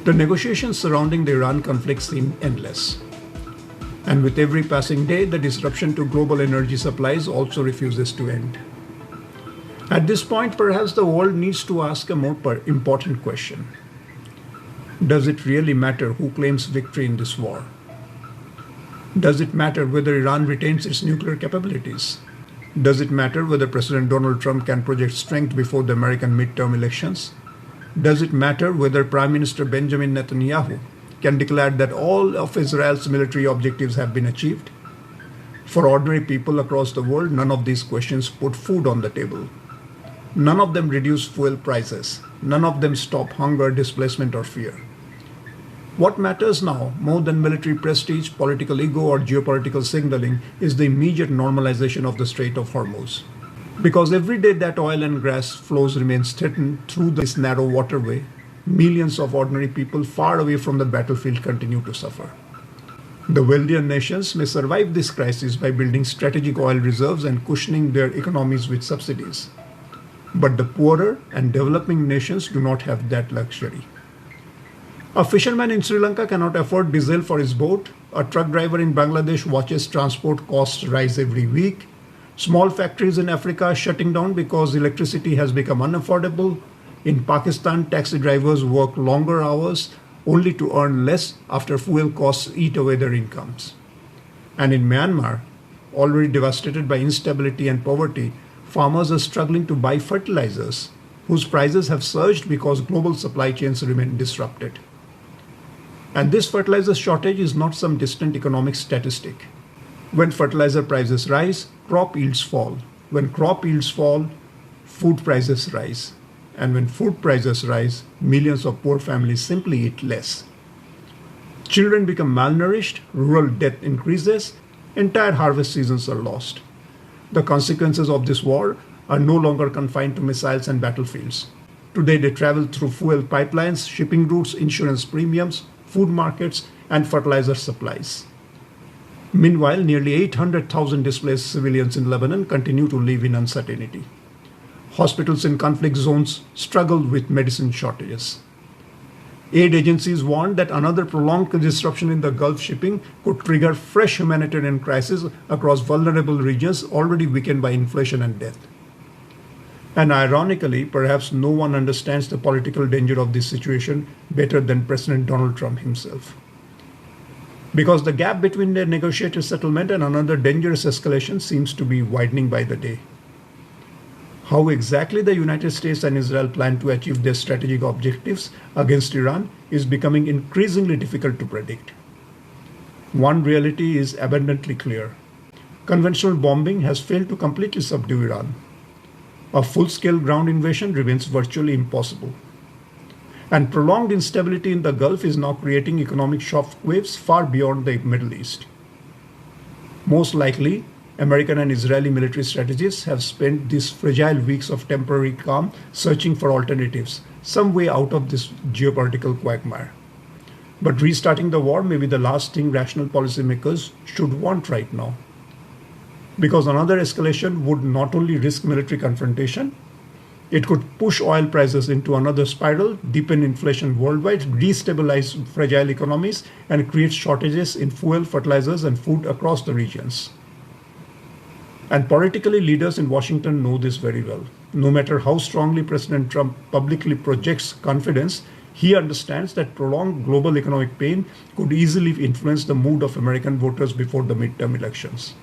The negotiations surrounding the Iran conflict seem endless. And with every passing day, the disruption to global energy supplies also refuses to end. At this point, perhaps the world needs to ask a more important question. Does it really matter who claims victory in this war? Does it matter whether Iran retains its nuclear capabilities? Does it matter whether President Donald Trump can project strength before the American midterm elections? Does it matter whether Prime Minister Benjamin Netanyahu can declare that all of Israel's military objectives have been achieved? For ordinary people across the world, none of these questions put food on the table. None of them reduce fuel prices. None of them stop hunger, displacement, or fear. What matters now, more than military prestige, political ego, or geopolitical signaling, is the immediate normalization of the Strait of Hormuz. Because every day that oil and gas flows remains threatened through this narrow waterway, millions of ordinary people far away from the battlefield continue to suffer. The wealthier nations may survive this crisis by building strategic oil reserves and cushioning their economies with subsidies. But the poorer and developing nations do not have that luxury. A fisherman in Sri Lanka cannot afford diesel for his boat. A truck driver in Bangladesh watches transport costs rise every week. Small factories in Africa are shutting down because electricity has become unaffordable. In Pakistan, taxi drivers work longer hours only to earn less after fuel costs eat away their incomes. And in Myanmar, already devastated by instability and poverty, farmers are struggling to buy fertilizers, whose prices have surged because global supply chains remain disrupted. And this fertilizer shortage is not some distant economic statistic. When fertilizer prices rise, crop yields fall. When crop yields fall, food prices rise. And when food prices rise, millions of poor families simply eat less. Children become malnourished, rural death increases, entire harvest seasons are lost. The consequences of this war are no longer confined to missiles and battlefields. Today they travel through fuel pipelines, shipping routes, insurance premiums, food markets, and fertilizer supplies. Meanwhile, nearly 800,000 displaced civilians in Lebanon continue to live in uncertainty. Hospitals in conflict zones struggle with medicine shortages. Aid agencies warn that another prolonged disruption in the Gulf shipping could trigger fresh humanitarian crises across vulnerable regions already weakened by inflation and death. And ironically, perhaps no one understands the political danger of this situation better than President Donald Trump himself. Because the gap between their negotiated settlement and another dangerous escalation seems to be widening by the day. How exactly the United States and Israel plan to achieve their strategic objectives against Iran is becoming increasingly difficult to predict. One reality is abundantly clear. Conventional bombing has failed to completely subdue Iran. A full-scale ground invasion remains virtually impossible. And prolonged instability in the Gulf is now creating economic shockwaves far beyond the Middle East. Most likely, American and Israeli military strategists have spent these fragile weeks of temporary calm searching for alternatives, some way out of this geopolitical quagmire. But restarting the war may be the last thing rational policymakers should want right now. Because another escalation would not only risk military confrontation, it could push oil prices into another spiral, deepen inflation worldwide, destabilize fragile economies, and create shortages in fuel, fertilizers, and food across the regions. And politically, leaders in Washington know this very well. No matter how strongly President Trump publicly projects confidence, he understands that prolonged global economic pain could easily influence the mood of American voters before the midterm elections.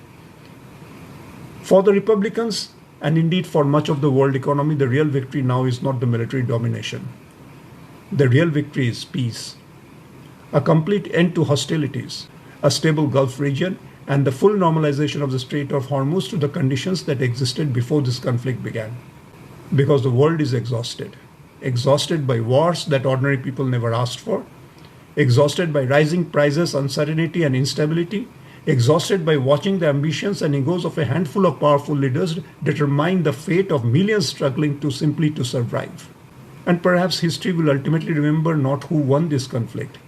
For the Republicans, and indeed for much of the world economy, the real victory now is not the military domination. The real victory is peace. A complete end to hostilities, a stable Gulf region, and the full normalization of the Strait of Hormuz to the conditions that existed before this conflict began. Because the world is exhausted. Exhausted by wars that ordinary people never asked for. Exhausted by rising prices, uncertainty, and instability. Exhausted by watching the ambitions and egos of a handful of powerful leaders determine the fate of millions struggling simply to survive. And perhaps history will ultimately remember not who won this conflict,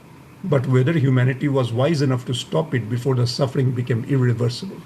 but whether humanity was wise enough to stop it before the suffering became irreversible.